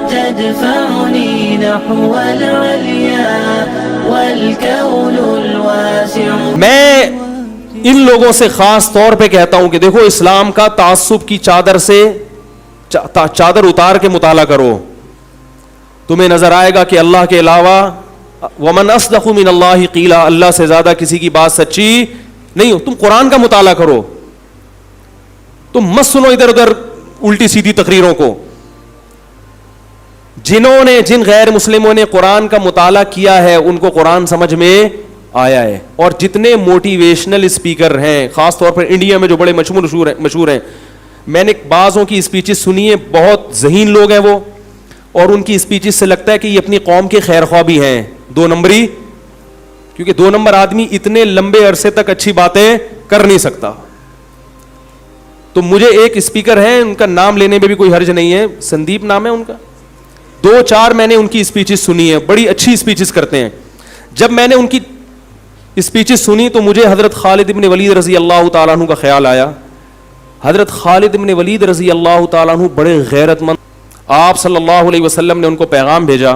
تدفعني نحو العليا والكون الواسع. میں ان لوگوں سے خاص طور پہ کہتا ہوں کہ دیکھو اسلام کا تعصب کی چادر سے چادر اتار کے مطالعہ کرو, تمہیں نظر آئے گا کہ اللہ کے علاوہ ومن اصدق من اللہ قیلا, اللہ سے زیادہ کسی کی بات سچی نہیں ہو. تم قرآن کا مطالعہ کرو, تم مت سنو ادھر ادھر الٹی سیدھی تقریروں کو. جن غیر مسلموں نے قرآن کا مطالعہ کیا ہے ان کو قرآن سمجھ میں آیا ہے. اور جتنے موٹیویشنل اسپیکر ہیں خاص طور پر انڈیا میں جو بڑے مشہور ہیں, میں نے بعضوں کی اسپیچز سنی ہے, بہت ذہین لوگ ہیں وہ, اور ان کی اسپیچز سے لگتا ہے کہ یہ اپنی قوم کے خیر خواہ بھی ہیں, دو نمبری, کیونکہ دو نمبر آدمی اتنے لمبے عرصے تک اچھی باتیں کر نہیں سکتا. تو مجھے ایک اسپیکر ہیں, ان کا نام لینے میں بھی کوئی حرج نہیں ہے, سندیپ نام ہے ان کا, 2-4 میں نے ان کی اسپیچز سنی ہے, بڑی اچھی اسپیچز کرتے ہیں. جب میں نے ان کی اسپیچز سنی تو مجھے حضرت خالد ابن ولید رضی اللہ تعالیٰ عنہ کا خیال آیا. حضرت خالد ابن ولید رضی اللہ تعالیٰ عنہ بڑے غیرت مند, آپ صلی اللہ علیہ وسلم نے ان کو پیغام بھیجا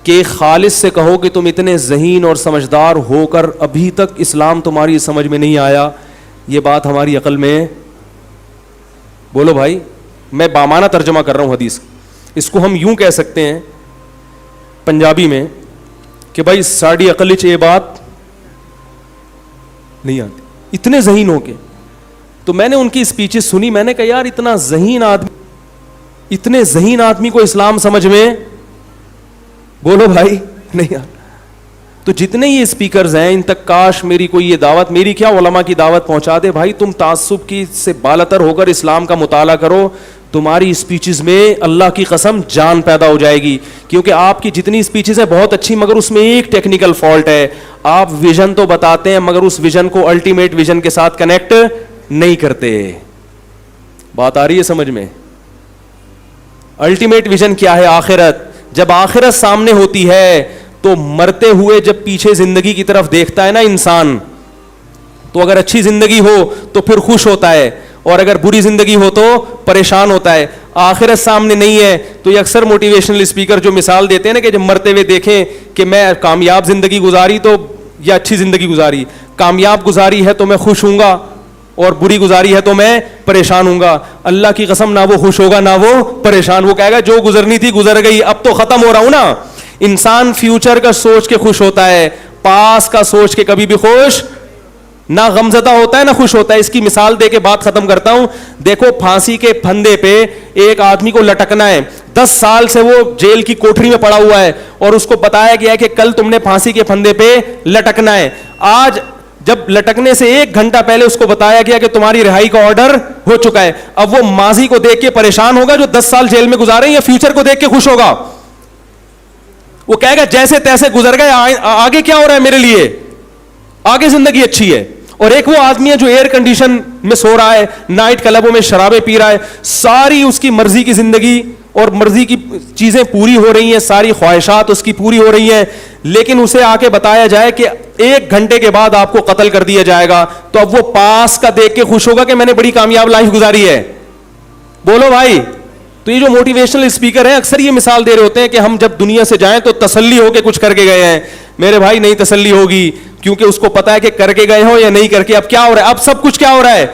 کہ خالد سے کہو کہ تم اتنے ذہین اور سمجھدار ہو کر ابھی تک اسلام تمہاری سمجھ میں نہیں آیا, یہ بات ہماری عقل میں. بولو بھائی, میں بامانہ ترجمہ کر رہا ہوں حدیث, اس کو ہم یوں کہہ سکتے ہیں پنجابی میں کہ بھائی ساڑی عقل چ یہ بات نہیں آتی, اتنے ذہین ہو کے. تو میں نے ان کی اسپیچز سنی, میں نے کہا یار اتنے ذہین آدمی کو اسلام سمجھ میں, بولو بھائی, نہیں آتا. تو جتنے یہ اسپیکرز ہیں ان تک کاش میری کوئی یہ دعوت, میری کیا علماء کی دعوت پہنچا دے, بھائی تم تعصب کی سے بالاتر ہو کر اسلام کا مطالعہ کرو, تمہاری اسپیچز میں اللہ کی قسم جان پیدا ہو جائے گی. کیونکہ آپ کی جتنی اسپیچز ہیں بہت اچھی, مگر اس میں ایک ٹیکنیکل فالٹ ہے, آپ ویژن تو بتاتے ہیں مگر اس ویژن کو الٹیمیٹ ویژن کے ساتھ کنیکٹ نہیں کرتے. بات آ رہی ہے سمجھ میں؟ الٹیمیٹ ویژن کیا ہے؟ آخرت. جب آخرت سامنے ہوتی ہے تو مرتے ہوئے جب پیچھے زندگی کی طرف دیکھتا ہے نا انسان, تو اگر اچھی زندگی ہو تو پھر خوش ہوتا ہے, اور اگر بری زندگی ہو تو پریشان ہوتا ہے. آخرت سامنے نہیں ہے تو یہ اکثر موٹیویشنل اسپیکر جو مثال دیتے ہیں نا کہ جب مرتے ہوئے دیکھیں کہ میں کامیاب زندگی گزاری تو یا اچھی زندگی گزاری, کامیاب گزاری ہے تو میں خوش ہوں گا اور بری گزاری ہے تو میں پریشان ہوں گا. اللہ کی قسم نہ وہ خوش ہوگا نہ وہ پریشان, وہ کہے گا جو گزرنی تھی گزر گئی, اب تو ختم ہو رہا ہوں نا. انسان فیوچر کا سوچ کے خوش ہوتا ہے, پاس کا سوچ کے کبھی بھی خوش نہ غمزدہ ہوتا ہے نہ خوش ہوتا ہے. اس کی مثال دے کے بات ختم کرتا ہوں. دیکھو پھانسی کے پھندے پہ ایک آدمی کو لٹکنا ہے, 10 سال سے وہ جیل کی کوٹری میں پڑا ہوا ہے اور اس کو بتایا گیا ہے کہ کل تم نے پھانسی کے پھندے پہ لٹکنا ہے. آج جب لٹکنے سے 1 گھنٹہ پہلے اس کو بتایا گیا کہ تمہاری رہائی کا آرڈر ہو چکا ہے, اب وہ ماضی کو دیکھ کے پریشان ہوگا جو 10 سال جیل میں گزارے ہیں, یا فیوچر کو دیکھ کے خوش ہوگا؟ وہ کہے گا جیسے تیسے گزر گئے, آگے کیا ہو رہا ہے میرے لیے, آگے زندگی اچھی ہے. اور ایک وہ آدمی ہے جو ایئر کنڈیشن میں سو رہا ہے, نائٹ کلبوں میں شرابیں پی رہا ہے, ساری اس کی مرضی کی زندگی اور مرضی کی چیزیں پوری ہو رہی ہیں, ساری خواہشات اس کی پوری ہو رہی ہیں, لیکن اسے آ کے بتایا جائے کہ 1 گھنٹے کے بعد آپ کو قتل کر دیا جائے گا, تو اب وہ پاس کا دیکھ کے خوش ہوگا کہ میں نے بڑی کامیاب لائف گزاری ہے. بولو بھائی. تو یہ جو موٹیویشنل اسپیکر ہیں اکثر یہ مثال دے رہے ہوتے ہیں کہ ہم جب دنیا سے جائیں تو تسلی ہو کے کچھ کر کے گئے ہیں. میرے بھائی نہیں تسلی ہوگی, کیونکہ اس کو پتا ہے کہ کر کے گئے ہو یا نہیں کر کے, اب کیا ہو رہا ہے, اب سب کچھ کیا ہو رہا ہے,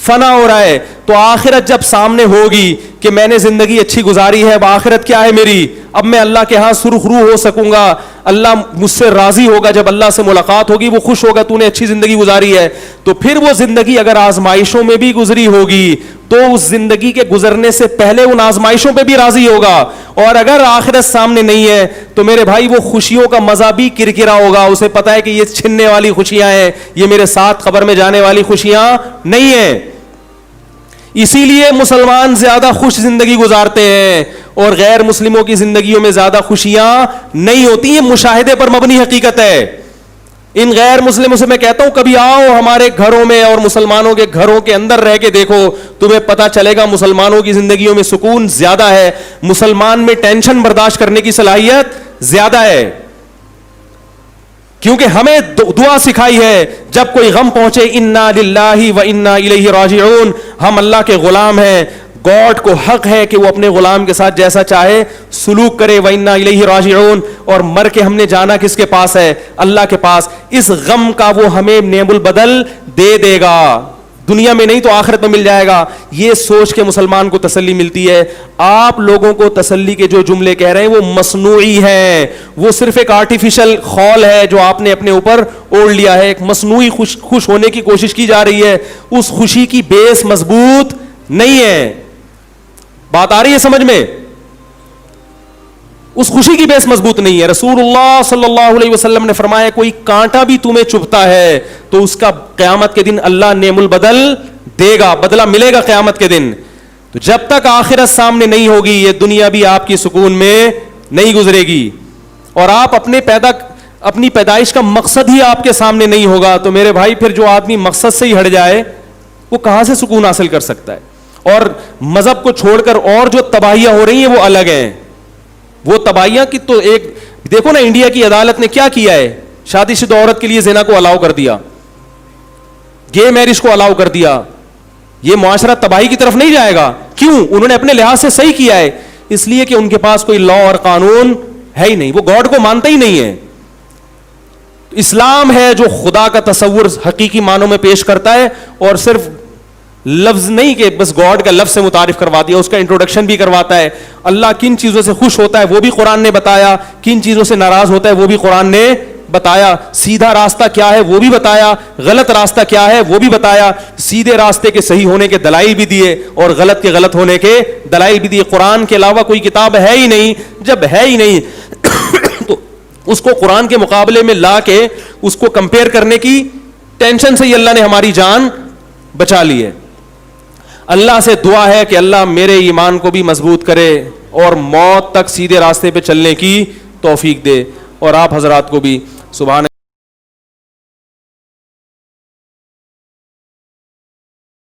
فنا ہو رہا ہے. تو آخرت جب سامنے ہوگی کہ میں نے زندگی اچھی گزاری ہے, اب آخرت کیا ہے میری, اب میں اللہ کے ہاں سرخ روح ہو سکوں گا, اللہ مجھ سے راضی ہوگا, جب اللہ سے ملاقات ہوگی وہ خوش ہوگا تو نے اچھی زندگی گزاری ہے. تو پھر وہ زندگی اگر آزمائشوں میں بھی گزری ہوگی تو اس زندگی کے گزرنے سے پہلے ان آزمائشوں پہ بھی راضی ہوگا. اور اگر آخرت سامنے نہیں ہے تو میرے بھائی وہ خوشیوں کا مزہ بھی کرکرا ہوگا, اسے پتا ہے کہ یہ چھننے والی خوشیاں ہیں, یہ میرے ساتھ قبر میں جانے والی خوشیاں نہیں ہیں. اسی لیے مسلمان زیادہ خوش زندگی گزارتے ہیں اور غیر مسلموں کی زندگیوں میں زیادہ خوشیاں نہیں ہوتی. یہ مشاہدے پر مبنی حقیقت ہے. ان غیر مسلموں سے میں کہتا ہوں کبھی آؤ ہمارے گھروں میں اور مسلمانوں کے گھروں کے اندر رہ کے دیکھو, تمہیں پتا چلے گا مسلمانوں کی زندگیوں میں سکون زیادہ ہے, مسلمان میں ٹینشن برداشت کرنے کی صلاحیت زیادہ ہے. کیونکہ ہمیں دعا سکھائی ہے جب کوئی غم پہنچے انا للہ و انا الیہ راجعون, ہم اللہ کے غلام ہیں, گاڈ کو حق ہے کہ وہ اپنے غلام کے ساتھ جیسا چاہے سلوک کرے. وَإِنَّا إِلَيْهِ رَاجِعُونَ. اور مر کے ہم نے جانا کس کے پاس ہے؟ اللہ کے پاس. اس غم کا وہ ہمیں نعم البدل دے دے گا, دنیا میں نہیں تو آخرت میں مل جائے گا. یہ سوچ کے مسلمان کو تسلی ملتی ہے. آپ لوگوں کو تسلی کے جو جملے کہہ رہے ہیں وہ مصنوعی ہیں, وہ صرف ایک آرٹیفیشل خول ہے جو آپ نے اپنے اوپر اوڑھ لیا ہے. ایک مصنوعی خوش ہونے کی کوشش کی جا رہی ہے, اس خوشی کی بیس مضبوط نہیں ہے. بات آ رہی ہے سمجھ میں؟ اس خوشی کی بیس مضبوط نہیں ہے. رسول اللہ صلی اللہ علیہ وسلم نے فرمایا کوئی کانٹا بھی تمہیں چبھتا ہے تو اس کا قیامت کے دن اللہ نعم البدل دے گا, بدلہ ملے گا قیامت کے دن. تو جب تک آخرت سامنے نہیں ہوگی یہ دنیا بھی آپ کی سکون میں نہیں گزرے گی, اور آپ اپنی پیدائش کا مقصد ہی آپ کے سامنے نہیں ہوگا. تو میرے بھائی پھر جو آدمی مقصد سے ہی ہٹ جائے وہ کہاں سے سکون حاصل کر سکتا ہے؟ اور مذہب کو چھوڑ کر اور جو تباہیاں ہو رہی ہیں وہ الگ ہیں. وہ تباہیاں کی تو ایک دیکھو نا, انڈیا کی عدالت نے کیا کیا ہے, شادی شدہ عورت کے لیے زنا کو الاؤ کر دیا, گے میرج کو الاؤ کر دیا. یہ معاشرہ تباہی کی طرف نہیں جائے گا. کیوں؟ انہوں نے اپنے لحاظ سے صحیح کیا ہے, اس لیے کہ ان کے پاس کوئی لا اور قانون ہے ہی نہیں, وہ گاڈ کو مانتا ہی نہیں ہے. اسلام ہے جو خدا کا تصور حقیقی معنوں میں پیش کرتا ہے, اور صرف لفظ نہیں کہ بس گاڈ کا لفظ سے متعارف کروا دیا, اس کا انٹروڈکشن بھی کرواتا ہے. اللہ کن چیزوں سے خوش ہوتا ہے وہ بھی قرآن نے بتایا, کن چیزوں سے ناراض ہوتا ہے وہ بھی قرآن نے بتایا. سیدھا راستہ کیا ہے وہ بھی بتایا, غلط راستہ کیا ہے وہ بھی بتایا. سیدھے راستے کے صحیح ہونے کے دلائل بھی دیے اور غلط کے غلط ہونے کے دلائل بھی دیے. قرآن کے علاوہ کوئی کتاب ہے ہی نہیں. جب ہے ہی نہیں تو اس کو قرآن کے مقابلے میں لا کے اس کو کمپیئر کرنے کی ٹینشن سے ہی اللہ نے ہماری جان بچا لی ہے. اللہ سے دعا ہے کہ اللہ میرے ایمان کو بھی مضبوط کرے اور موت تک سیدھے راستے پہ چلنے کی توفیق دے, اور آپ حضرات کو بھی. سبحان